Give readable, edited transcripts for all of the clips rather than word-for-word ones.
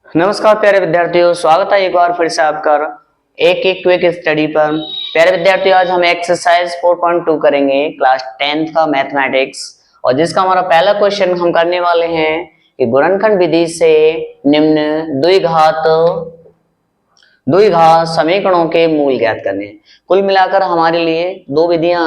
नमस्कार प्यारे विद्यार्थियों, स्वागत है एक बार फिर से आपका एक एक क्विक स्टडी पर। प्यारे विद्यार्थियों, आज हम एक्सरसाइज 4.2 करेंगे क्लास 10th का मैथमेटिक्स, और जिसका हमारा पहला क्वेश्चन हम करने वाले हैं कि गुणनखंड विधि से निम्न द्विघात समीकरणों के मूल ज्ञात करने। कुल मिलाकर हमारे लिए दो विधियां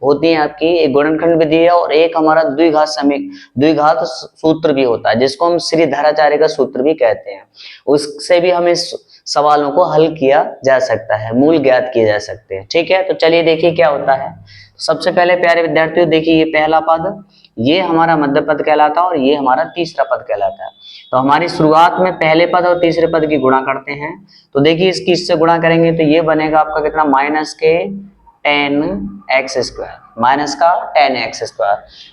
होती हैं आपकी, एक गुणनखंड विधि है और एक हमारा द्विघात सूत्र भी होता है, जिसको हम श्रीधराचार्य का सूत्र भी कहते हैं। उससे भी हम इस सवालों को हल किया जा सकता है, मूल ज्ञात किए जा सकते हैं। ठीक है, तो चलिए देखिए क्या होता है। सबसे पहले प्यारे विद्यार्थियों देखिए, ये पहला पद ये हमारा मध्य पद कहलाता है और ये हमारा तीसरा पद कहलाता है। तो हमारी शुरुआत में पहले पद और तीसरे पद की गुणा करते हैं। तो देखिए इसकी इससे गुणा करेंगे तो ये बनेगा आपका कितना, माइनस के 10x², माइनस का 10x²।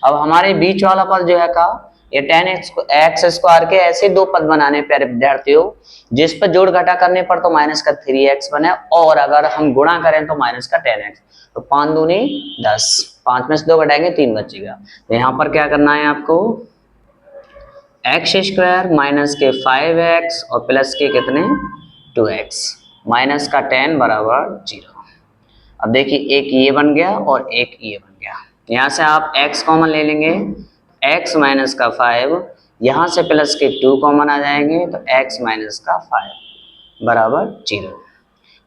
अब हमारे बीच वाला पद जो है का ये 10x² के ऐसे दो पद बनाने प्यारे विद्यार्थियों, जिस पर जोड़ घटा करने पर तो माइनस का 3x बने, और अगर हम गुणा करें तो माइनस का 10x। तो 5 दूनी 10, 5 में से 2 घटाएंगे 3 बचेगा। तो यहाँ पर क्या करना है आपको, x² माइनस के 5x और प्लस के कितने 2x, माइनस का 10 बराबर 0। अब देखिए एक ये बन गया और एक ये बन गया। यहाँ से आप x कॉमन ले लेंगे, x माइनस का 5, यहाँ से प्लस के 2 कॉमन आ जाएंगे तो x माइनस का 5 बराबर 0।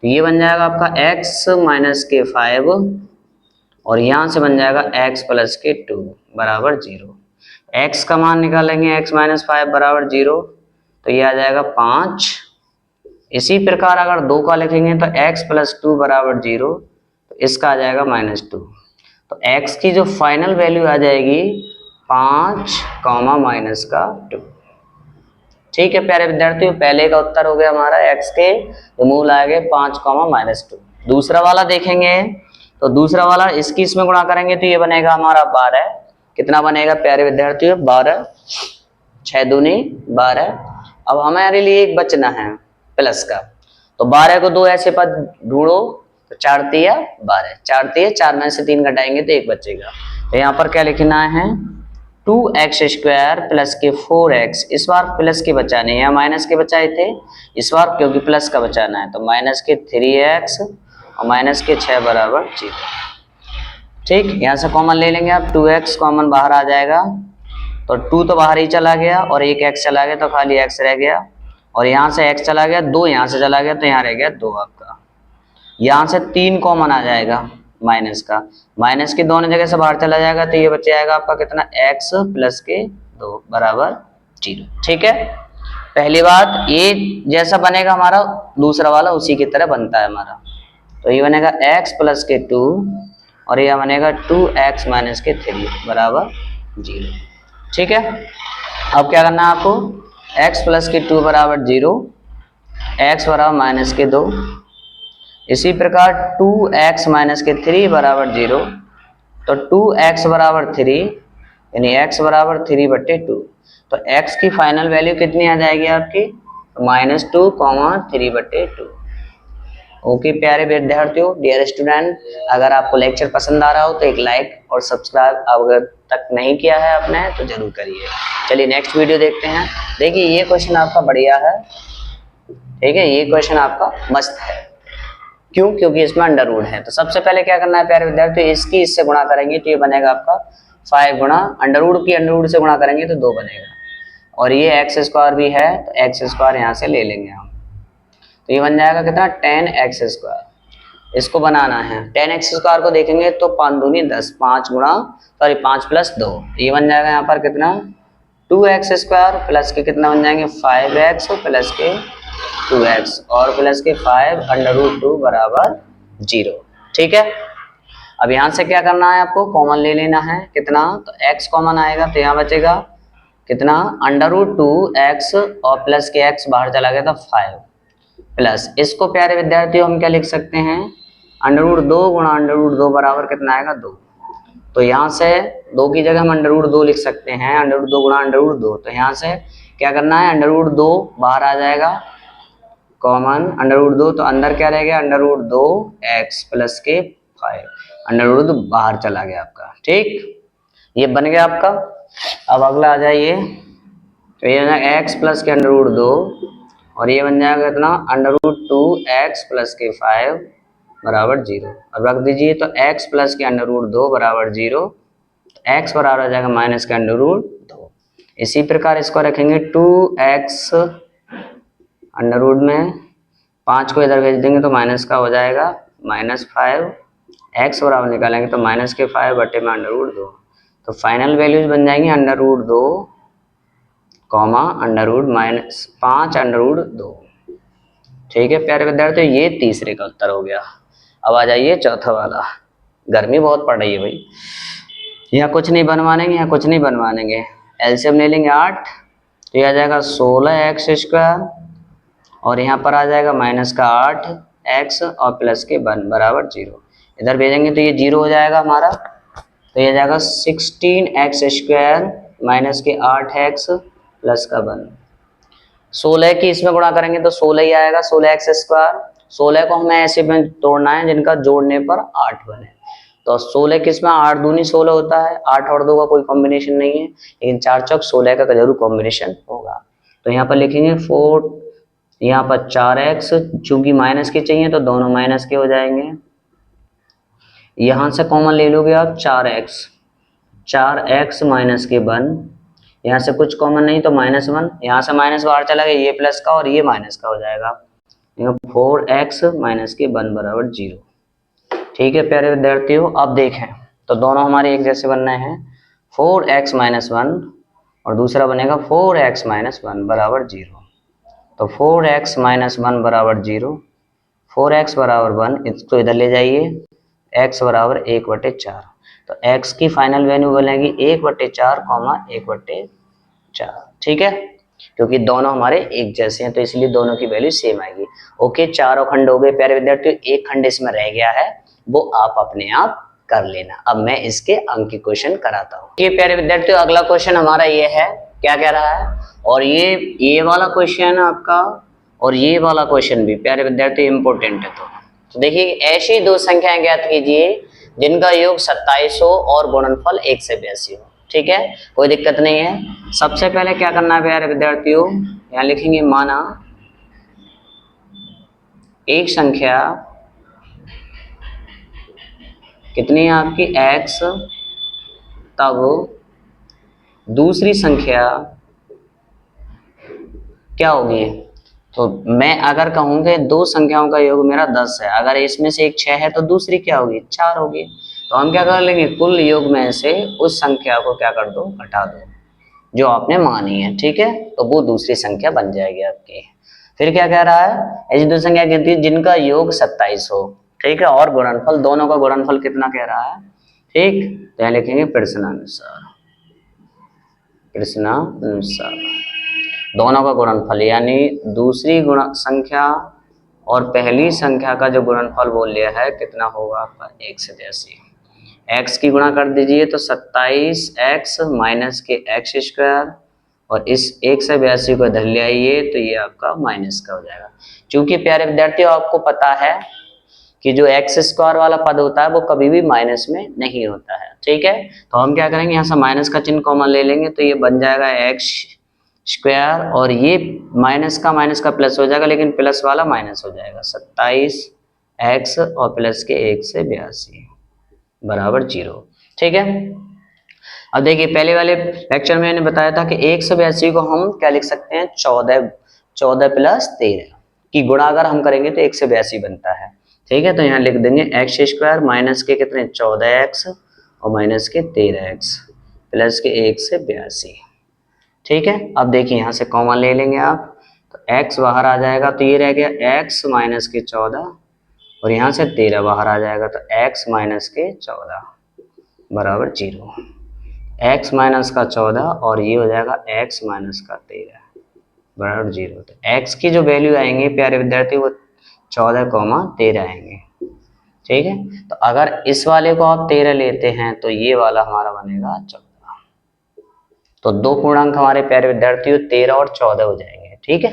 तो ये बन जाएगा आपका x माइनस के 5 और यहाँ से बन जाएगा x प्लस के 2 बराबर 0। x का मान निकालेंगे, x माइनस 5 बराबर 0, तो ये आ जाएगा 5। इसी प्रकार अगर 2 का लिखेंगे तो x प्लस 2 बराबर 0, तो इसका आ जाएगा -2। तो x की जो फाइनल वैल्यू आ जाएगी 5 माइनस का 2। ठीक है प्यारे विद्यार्थियों, पहले का उत्तर हो गया हमारा x के मूल आएंगे 5 -2। दूसरा वाला देखेंगे तो दूसरा वाला इसकी इसमें गुणा करेंगे तो ये बनेगा हमारा 12। कितना बनेगा प्यारे विद्यार्थियों, 12, 6 दूनी 12। अब हमारे लिए एक बचना है प्लस का, तो 12 को 2 ऐसे पद ढूंढो, तो 4 तिया 12, 4 तिया 4 में से 3 घटाएंगे तो 1 बचेगा। तो यहाँ पर क्या लिखना है, 2x² प्लस के 4x, इस बार प्लस के बचाने हैं, माइनस के बचाए थे, इस बार क्योंकि प्लस का बचाना है तो माइनस के 3x और माइनस के 6 बराबर 0। ठीक, यहाँ से कॉमन ले लेंगे आप, 2x कॉमन बाहर आ जाएगा, तो 2 तो बाहर ही चला गया और एक x चला गया तो खाली x रह गया, और यहाँ से x चला गया, 2 यहाँ से चला गया तो यहाँ रह गया 2 आपका। यहाँ से 3 कॉमन आ जाएगा माइनस का, माइनस के दोनों जगह से बाहर चला जाएगा तो ये बच जाएगा आपका कितना, x प्लस के 2 बराबर 0। ठीक है, पहली बात ये जैसा बनेगा हमारा दूसरा वाला उसी की तरह बनता है हमारा। तो ये बनेगा x प्लस के 2 और यह बनेगा 2x माइनस के 3 बराबर 0। ठीक है, अब क्या करना है आपको, x प्लस के 2 बराबर 0, x बराबर माइनस के 2, इसी प्रकार 2x माइनस के 3 बराबर 0, तो 2x बराबर 3, यानी x बराबर 3/2। तो x की फाइनल वैल्यू कितनी आ जाएगी आपकी, -2, 3/2। ओके प्यारे विद्यार्थियों, डियर स्टूडेंट, अगर आपको लेक्चर पसंद आ रहा हो तो एक लाइक और सब्सक्राइब अगर तक नहीं किया है आपने तो जरूर करिए। चलिए नेक्स्ट वीडियो देखते हैं। देखिए ये क्वेश्चन आपका बढ़िया है, ठीक है, ये क्वेश्चन आपका मस्त है। क्यों, क्योंकि इसमें अंडर रूट है। तो सबसे पहले क्या करना है प्यारे विद्यार्थियों, इसकी इससे गुणा करेंगे तो ये बनेगा आपका 5 गुणा अंडर रूट की अंडर रूट से गुणा करेंगे तो 2 बनेगा, और ये x² भी है तो x² यहाँ से ले लेंगे हम, तो ये बन जाएगा कितना, 10x²। इसको बनाना है, 10x² को देखेंगे तो 5 दूनी 10, 5 प्लस 2, ये बन जाएगा यहाँ पर कितना, 2x² प्लस के कितना बन जाएंगे 5x प्लस के 2x और प्लस के 5 अंडर रूट 2 बराबर 0। ठीक है, अब यहाँ से क्या करना है आपको, कॉमन ले लेना है, कितना, तो x कॉमन आएगा तो यहाँ बचेगा कितना, अंडर रूट 2x और प्लस के x बाहर चला गया था 5, प्लस इसको प्यारे विद्यार्थियों हम क्या लिख सकते हैं, अंडर रूट 2 गुणा अंडर रूट 2 बराबर कितना आएगा 2। तो यहाँ से 2 की जगह हम अंडर रूट 2 लिख सकते हैं, अंडर रूट 2 गुणा अंडर रूट 2। तो यहाँ से क्या करना है, अंडर रूट 2 बाहर आ जाएगा, कॉमन अंडर रूट 2, तो अंदर क्या रह गया, अंडर रूट 2x प्लस के 5, अंडर रूट 2 बाहर चला गया आपका। ठीक, ये बन गया आपका। अब अगला आ जाइए, तो ये ना एक्स प्लस के अंडर रूट 2 और ये बन जाएगा कितना अंडर रूट 2x प्लस के 5 बराबर 0। अब रख दीजिए तो x प्लस के अंडर रूट 2 बराबर 0, x बराबर हो जाएगा माइनस के अंडर रूट 2। इसी प्रकार इसको रखेंगे 2x अंडर रूट में 5 को इधर भेज देंगे तो माइनस का हो जाएगा -5, x बराबर निकालेंगे तो माइनस के 5 बटे में अंडर रूट 2। तो फाइनल वैल्यूज बन जाएंगी under root 2 comma under root -5 under root 2। ठीक है प्यारे विद्यार्थियों, ये तीसरे का उत्तर हो गया। अब आ जाइए चौथा वाला। गर्मी बहुत पड़ रही है भाई, यहाँ कुछ नहीं बनवानेंगे, यहाँ कुछ नहीं बनवानेंगे। एलसीएम ले लेंगे 8, तो यह आ जाएगा 16x स्क्वायर और यहाँ पर आ जाएगा माइनस का 8x और प्लस के 1 बराबर 0। इधर भेजेंगे तो ये 0 हो जाएगा हमारा, तो ये जाएगा 16x स्क्वायर माइनस के 8x प्लस का 1। 16 की इसमें गुणा करेंगे तो 16 ही आएगा, 16x स्क्वायर। 16 को हमें ऐसे में तोड़ना है जिनका जोड़ने पर 8 बने। तो 16 किसमें 8 दूनी 16 होता है, 8 और 2 का कोई कॉम्बिनेशन नहीं है, लेकिन 4 चौक 16 का जरूर कॉम्बिनेशन होगा। तो यहाँ पर लिखेंगे 4, यहाँ पर 4x, चूंकि माइनस के चाहिए तो दोनों माइनस के हो जाएंगे। यहाँ से कॉमन ले लोगे आप 4x माइनस के 1, यहाँ से कुछ कॉमन नहीं तो -1, यहाँ से माइनस बाहर चला गया, ये प्लस का और ये माइनस का हो जाएगा। 4x माइनस के 1 बराबर 0। ठीक है प्यारे विद्यार्थियों, अब देखें तो दोनों हमारे एक जैसे बनने हैं। 4x माइनस 1 और दूसरा बनेगा 4x माइनस 1 बराबर 0। तो 4x माइनस 1 बराबर 0, 4x बराबर 1, इसको इधर ले जाइए, x बराबर 1/4। तो x की फाइनल वैल्यू बनेगी 1/4 1/4। ठीक है, क्योंकि दोनों हमारे एक जैसे हैं तो इसलिए दोनों की वैल्यू सेम आएगी। ओके, चारों खंड हो गए प्यारे विद्यार्थियों, एक खंड इसमें रह गया है, वो आप अपने आप कर लेना। अब मैं इसके अंक की क्वेश्चन कराता हूँ। ये प्यारे विद्यार्थियों अगला क्वेश्चन हमारा ये है, क्या कह रहा है, और ये वाला क्वेश्चन आपका और ये वाला क्वेश्चन भी प्यारे विद्यार्थियों इंपॉर्टेंट है। तो देखिए ऐसी दो संख्याएं ज्ञात कीजिए जिनका योग 27 हो और गुणनफल 1 से 82 हो। ठीक है, कोई दिक्कत नहीं है। सबसे पहले क्या करना है प्यारे विद्यार्थियों, यहाँ लिखेंगे माना एक संख्या कितनी है आपकी x, तब दूसरी संख्या क्या होगी। तो मैं अगर कहूँ कि दो संख्याओं का योग मेरा 10 है, अगर इसमें से एक 6 है तो दूसरी क्या होगी 4 होगी। तो हम क्या कर लेंगे, कुल योग में से उस संख्या को क्या कर दो, घटा दो जो आपने मानी है। ठीक है, तो वो दूसरी संख्या बन जाएगी आपकी। फिर क्या कह रहा है, ऐसी दो संख्या कहती है जिनका योग 27 हो। ठीक है, और गुणनफल, दोनों का गुणनफल कितना कह रहा है। ठीक, तो यहाँ लिखेंगे प्रश्नानुसार, प्रश्नानुसार दोनों का गुणनफल, यानी दूसरी गुण संख्या और पहली संख्या का जो गुणनफल बोल लिया है कितना होगा आपका 1 से 82। x की गुणा कर दीजिए तो 27x माइनस के x स्क्वायर और इस 1 से 82 को इधर ले आइए तो ये आपका माइनस का हो जाएगा। क्योंकि प्यारे विद्यार्थियों आपको पता है कि जो एक्स स्क्वायर वाला पद होता है वो कभी भी माइनस में नहीं होता है। ठीक है, तो हम क्या करेंगे, यहाँ से माइनस का चिन्ह कॉमन ले लेंगे तो ये बन जाएगा एक्स स्क्वायर और ये माइनस का प्लस हो जाएगा, लेकिन प्लस वाला माइनस हो जाएगा। 27x और प्लस के 1 से 82 बराबर 0। ठीक है, अब देखिए पहले वाले लेक्चर में मैंने बताया था कि 1 से 82 को हम क्या लिख सकते हैं, 14 प्लस 13 की गुणा अगर हम करेंगे तो 1 से 82 बनता है। ठीक है, तो यहाँ लिख देंगे एक्स स्क्वायर माइनस के कितने 14x और माइनस के 13x प्लस के 1 से 82। ठीक है, अब देखिए यहाँ से कॉमन ले लेंगे आप तो x बाहर आ जाएगा तो ये रह गया x माइनस के 14 और यहाँ से 13 बाहर आ जाएगा तो x माइनस के 14 बराबर 0। x माइनस का 14 और ये हो जाएगा x माइनस का 13 बराबर 0। तो x की जो वैल्यू आएंगे प्यारे विद्यार्थी वो 14,13 आएंगे। ठीक है, तो अगर इस वाले को आप 13 लेते हैं तो ये वाला हमारा बनेगा 14। तो दो पूर्णांक हमारे प्यारे विद्यार्थियों 13 और 14 हो जाएंगे। ठीक है,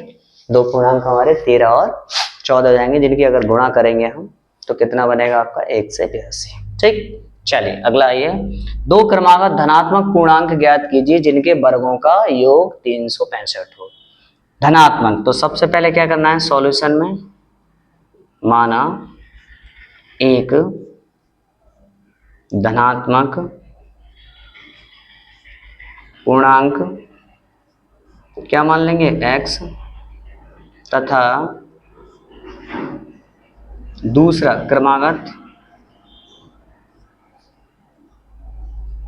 दो पूर्णांक हमारे 13 और 14 हो जाएंगे जिनकी अगर गुणा करेंगे हम तो कितना बनेगा आपका 1 से 82। ठीक, चलिए अगला आइए, दो क्रमागत धनात्मक पूर्णांक ज्ञात कीजिए जिनके वर्गों का योग 365 हो। धनात्मक, तो सबसे पहले क्या करना है सॉल्यूशन में, माना एक धनात्मक पूर्णांक क्या मान लेंगे x, तथा दूसरा क्रमागत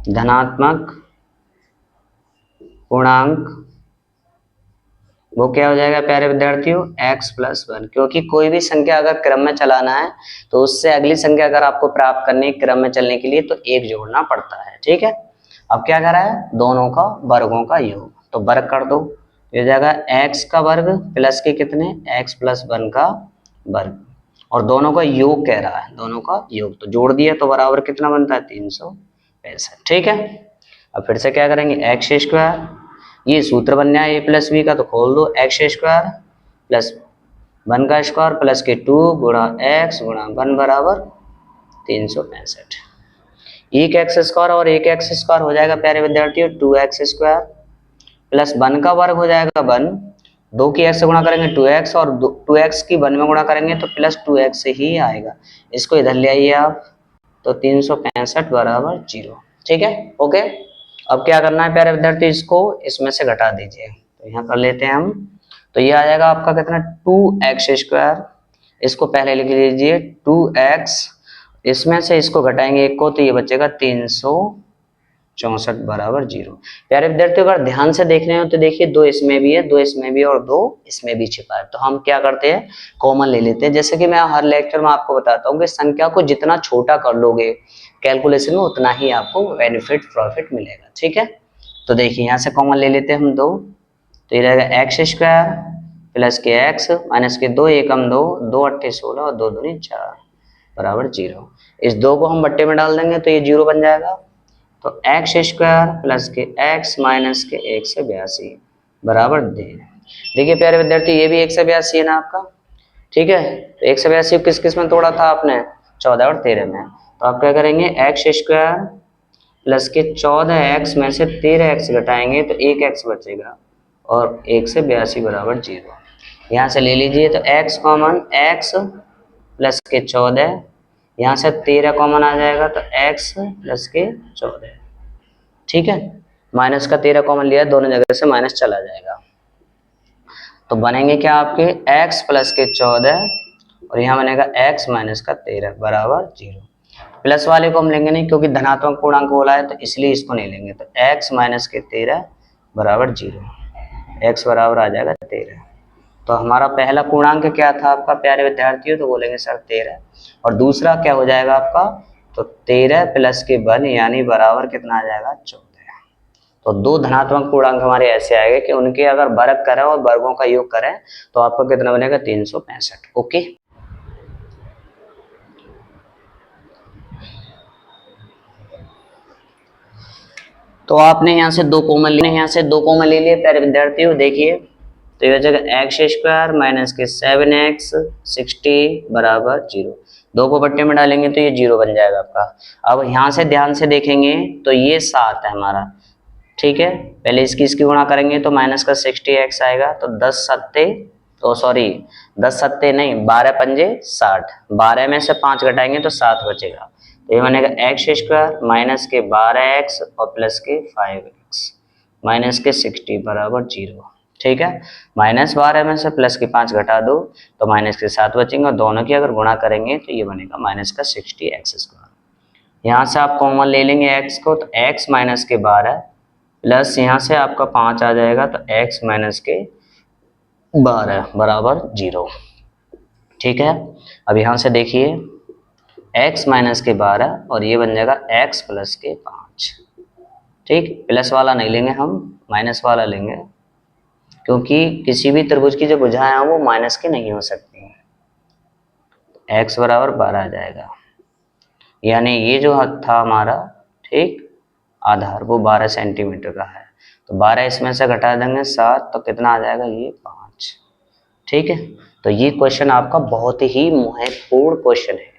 धनात्मक पूर्णांक, वो क्या हो जाएगा प्यारे विद्यार्थियों x+1, क्योंकि कोई भी संख्या अगर क्रम में चलाना है तो उससे अगली संख्या अगर आपको प्राप्त करनी है क्रम में चलने के लिए तो एक जोड़ना पड़ता है। ठीक है, अब क्या करा है दोनों का वर्गों का योग, तो वर्ग कर दो, ये हो जाएगा x का वर्ग प्लस के कितने x+1 का वर्ग, और दोनों का योग कह रहा है, दोनों का योग, तो जोड़ दिया तो बराबर कितना बनता है 365। ठीक है, अब फिर से क्या करेंगे x², ये सूत्र बन गया a+b का, तो खोल दो x² प्लस 1 का स्क्वायर प्लस के 2 गुणा x गुणा 1 बराबर 365। एक x² और एक x² हो जाएगा प्यारे विद्यार्थियों 2x² प्लस 1 का वर्ग हो जाएगा 1, 2 की x से गुणा करेंगे 2x और 2x की 1 में गुणा करेंगे तो प्लस 2x ही आएगा, इसको इधर ले आइए आप, तो 365 बराबर 0। ठीक है, ओके। अब क्या करना है प्यारे विद्यार्थी, इसको इसमें से घटा दीजिए, तो यहाँ कर लेते हैं हम, तो ये आ जाएगा आपका कितना 2x², इसको पहले लिख लीजिए 2x, इसमें से इसको घटाएंगे एक को तो ये बचेगा 364 बराबर 0। प्यारे विद्यार्थियों अगर ध्यान से देखने हो तो देखिए 2 इसमें भी है, 2 इसमें भी है और 2 इसमें भी छिपा है, तो हम क्या करते हैं कॉमन ले लेते हैं। जैसे कि मैं हर लेक्चर में आपको बताता हूँ कि संख्या को जितना छोटा कर लोगे कैलकुलेशन में उतना ही आपको बेनिफिट प्रॉफिट मिलेगा। ठीक है, तो देखिए यहाँ से कॉमन ले लेते हैं हम 2, तो ये रहेगा x² प्लस के x माइनस के 2 एकम 2, 2 अट्ठे 16 और 2 दूनी 4 बराबर 0। इस 2 को हम बट्टे में डाल देंगे तो ये 0 बन जाएगा, तो x² प्लस के x माइनस के 182 बराबर 2। देखिए प्यारे विद्यार्थी ये भी 182 है ना आपका, ठीक है, तो 182 किस किस में तोड़ा था आपने 14 और 13 में, तो आप क्या करेंगे x² प्लस के 14x में से 13x घटाएंगे तो 1x बचेगा और 182 बराबर 0। यहाँ से ले लीजिए तो x कॉमन, x प्लस के 14, यहाँ से 13 कॉमन आ जाएगा तो x प्लस के 14। ठीक है, माइनस का 13 कॉमन लिया, दोनों जगह से माइनस चला जाएगा, तो बनेंगे क्या आपके x प्लस के 14 और यहाँ बनेगा x माइनस का 13 बराबर 0। प्लस वाले को हम लेंगे नहीं क्योंकि धनात्मक पूर्णांक बोला है तो इसलिए इसको नहीं लेंगे, तो x माइनस के 13 बराबर 0, x बराबर आ जाएगा 13। तो हमारा पहला पूर्णांक क्या था आपका प्यारे विद्यार्थियों, तो बोलेंगे सर 13, और दूसरा क्या हो जाएगा आपका, तो 13 प्लस के 1 यानी बराबर कितना आ जाएगा 14। तो दो धनात्मक पूर्णांक हमारे ऐसे आएंगे कि उनके अगर वर्ग करें और वर्गों का योग करें तो आपको कितना बनेगा 365। ओके, तो आपने यहाँ से 2 कॉमन लिए, यहाँ से 2 कॉमन ले लिए प्यारे विद्यार्थियों, देखिए तो ये जगह x² माइनस के 7x 60 बराबर 0, 2 को बट्टे में डालेंगे तो ये 0 बन जाएगा आपका। अब यहाँ से ध्यान से देखेंगे तो ये 7 है हमारा, ठीक है, पहले इसकी गुणा करेंगे तो माइनस का 60x आएगा, तो 10 सत्ते, तो सॉरी 10 सत्ते नहीं 12 पंजे 60, 12 में से 5 घटाएंगे तो 7 बचेगा, तो ये बनेगा x² माइनस के 12x और प्लस के 5x माइनस के 60 बराबर 0। ठीक है, माइनस 12 में से प्लस के 5 घटा दो तो माइनस के 7 बचेंगे, और दोनों की अगर गुणा करेंगे तो ये बनेगा माइनस का 60x²। यहाँ से आप कॉमन ले लेंगे x को, तो x माइनस के 12 प्लस यहाँ से आपका 5 आ जाएगा तो x माइनस के 12 बराबर 0। ठीक है, अब यहाँ से देखिए x माइनस के 12 और ये बन जाएगा x प्लस के 5। ठीक, प्लस वाला नहीं लेंगे हम, माइनस वाला लेंगे, क्योंकि किसी भी त्रिभुज की जो भुजाएं हैं वो माइनस की नहीं हो सकती, x बराबर 12 आ जाएगा, यानी ये जो था हमारा ठीक आधार वो 12 सेंटीमीटर का है, तो 12 इसमें से घटा देंगे 7 तो कितना आ जाएगा ये 5। ठीक है, तो ये क्वेश्चन आपका बहुत ही महत्वपूर्ण क्वेश्चन है।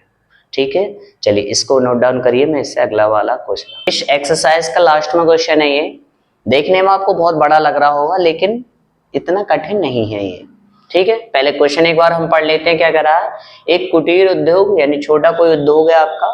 ठीक है, चलिए इसको नोट डाउन करिए, मैं इससे अगला वाला क्वेश्चन। इस एक्सरसाइज का लास्ट में क्वेश्चन है ये, देखने में आपको बहुत बड़ा लग रहा होगा लेकिन इतना कठिन नहीं है ये, ठीक है। पहले क्वेश्चन एक बार हम पढ़ लेते हैं क्या कह रहा है। एक कुटीर उद्योग यानी छोटा कोई उद्योग है आपका,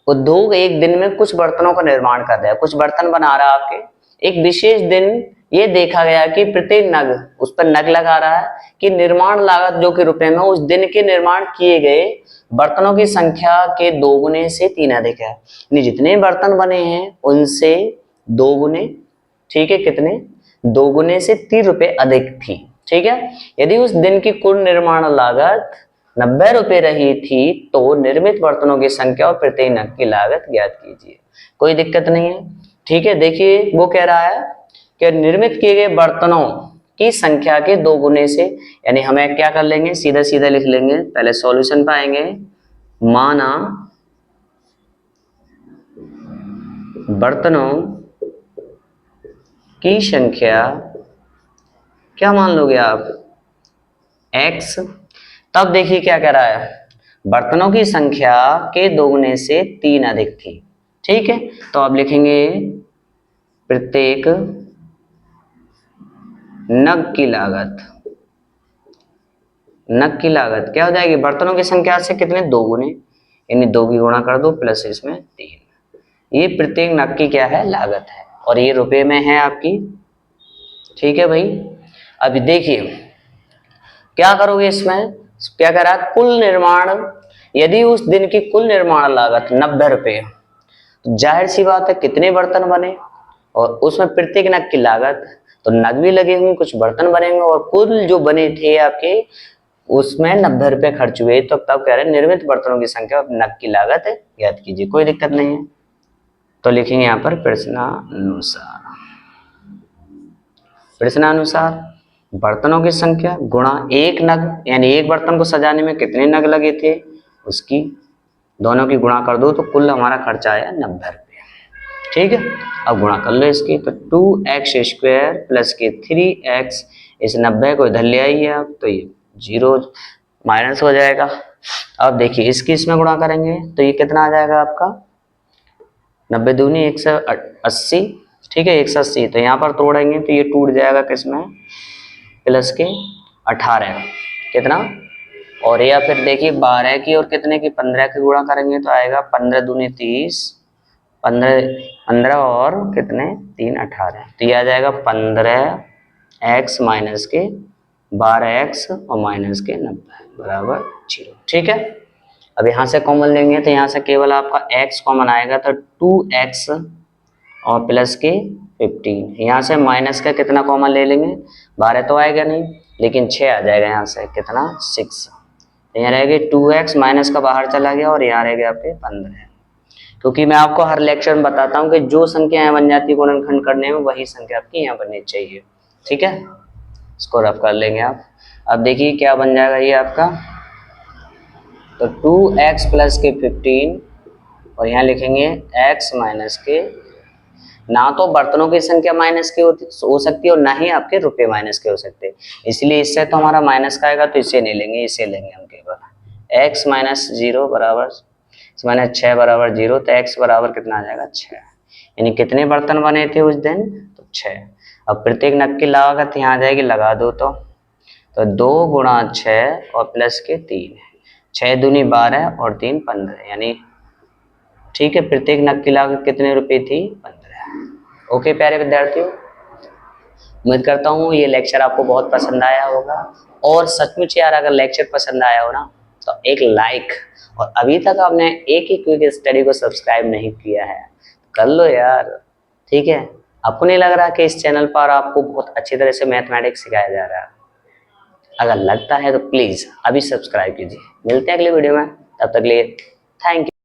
उद्योग एक दिन में कुछ बर्तनों का निर्माण कर रहा है, कुछ बर्तन बना रहा है आपके। एक विशेष दिन ये देखा गया कि प्रत्येक नग, उस पर नग लगा रहा है कि निर्माण लागत जो कि रुपए में उस दिन के निर्माण किए गए बर्तनों की संख्या के 2 गुने से 3 अधिक है। यानी जितने बर्तन बने हैं उनसे 2 गुने, ठीक है, कितने 2 गुने से 3 रुपए अधिक थी, ठीक है। यदि उस दिन की कुल निर्माण लागत 90 रुपए रही थी तो निर्मित बर्तनों की संख्या और प्रत्येक नग की लागत ज्ञात कीजिए। कोई दिक्कत नहीं है, ठीक है। देखिए वो कह रहा है कि निर्मित किए गए बर्तनों की संख्या के 2 गुने से, यानी हमें क्या कर लेंगे, सीधा सीधा लिख लेंगे, पहले सॉल्यूशन पाएंगे। माना बर्तनों की संख्या, क्या मान लोगे आप, x। तब देखिए क्या कह रहा है, बर्तनों की संख्या के 2 गुने से 3 अधिक थी, ठीक है। तो आप लिखेंगे प्रत्येक नग की लागत, नग की लागत क्या हो जाएगी, बर्तनों की संख्या से कितने 2 गुने, यानी 2 की गुणा कर दो प्लस इसमें 3, ये प्रत्येक नग की क्या है, लागत है, और ये रुपए में है आपकी, ठीक है भाई। अभी देखिए क्या करोगे इसमें, क्या कह रहा है, कुल निर्माण, यदि उस दिन की कुल निर्माण लागत 90 रुपए, तो जाहिर सी बात है कितने बर्तन बने और उसमें प्रत्येक नग की लागत, तो नग भी लगे होंगे, कुछ बर्तन बनेंगे, और कुल जो बने थे आपके उसमें 90 रुपए खर्च हुए। तो तब कह रहे हैं निर्मित बर्तनों की संख्या और नग की लागत ज्ञात कीजिए। कोई दिक्कत नहीं है, तो लिखेंगे यहाँ पर प्रश्नानुसार, प्रश्नानुसार बर्तनों की संख्या गुणा एक नग, यानी एक बर्तन को सजाने में कितने नग लगे थे उसकी दोनों की गुणा कर दो तो कुल हमारा खर्चा आया 90 रुपये, ठीक है। अब गुणा कर लो इसकी, तो 2x² प्लस के 3x, इस 90 को इधर ले आइए आप, तो ये 0 माइनस हो जाएगा। अब देखिए इसकी इसमें गुणा करेंगे तो ये कितना आ जाएगा आपका, 90 दूनी 180, ठीक है, 180। तो यहाँ पर तोड़ेंगे तो ये टूट जाएगा किसमें, प्लस के 18, कितना, और या फिर देखिए 12 की और कितने की 15 की गुणा करेंगे तो आएगा 15 दूनी 30, 15 और कितने 3 18, तो ये आ जाएगा 15x माइनस के 12x और माइनस के 90 बराबर 0, ठीक है। अब यहाँ से कॉमन लेंगे तो यहाँ से केवल आपका x कॉमन आएगा, तो 2x और प्लस के 15, यहाँ से माइनस का कितना कॉमन ले लेंगे, 12 तो आएगा नहीं लेकिन 6 आ जाएगा, यहाँ से कितना 6, यहाँ रहेगी 2x, माइनस का बाहर चला गया और यहाँ रहेगा आपके 15, क्योंकि मैं आपको हर लेक्चर में बताता हूँ कि जो संख्या यहाँ बन जाती है गुणनखंड करने में वही संख्या आपकी यहाँ बननी चाहिए, ठीक है। इसको रफ कर लेंगे आप। अब देखिए क्या बन जाएगा ये आपका, तो 2x प्लस के 15 और यहाँ लिखेंगे x माइनस के, ना तो बर्तनों की संख्या माइनस की हो सकती है और ना ही आपके रुपए माइनस के हो सकते हैं, इसलिए इससे तो हमारा माइनस का आएगा, तो इसे नहीं लेंगे, इसे लेंगे हम केवल। x माइनस 0 बराबर माइनस 6 बराबर 0, तो x बराबर कितना आ जाएगा 6, यानी कितने बर्तन बने थे उस दिन, तो 6। अब प्रत्येक नग की लागत यहाँ आ जाएगी, लगा दो तो 2 गुणा 6 और प्लस के 3, 6 दूनी 12 और 3 15, यानी ठीक है, प्रत्येक नग की लागत कितने रुपए थी, 15। ओके प्यारे विद्यार्थियों, उम्मीद करता हूँ ये लेक्चर आपको बहुत पसंद आया होगा, और सचमुच यार अगर लेक्चर पसंद आया हो ना तो एक लाइक, और अभी तक आपने एक ही क्विक स्टडी को सब्सक्राइब नहीं किया है कर लो यार, ठीक है। आपको नहीं लग रहा कि इस चैनल पर आपको बहुत अच्छी तरह से मैथमेटिक्स सिखाया जा रहा है, अगर लगता है तो प्लीज अभी सब्सक्राइब कीजिए। मिलते हैं अगले वीडियो में, तब तक के लिए थैंक यू।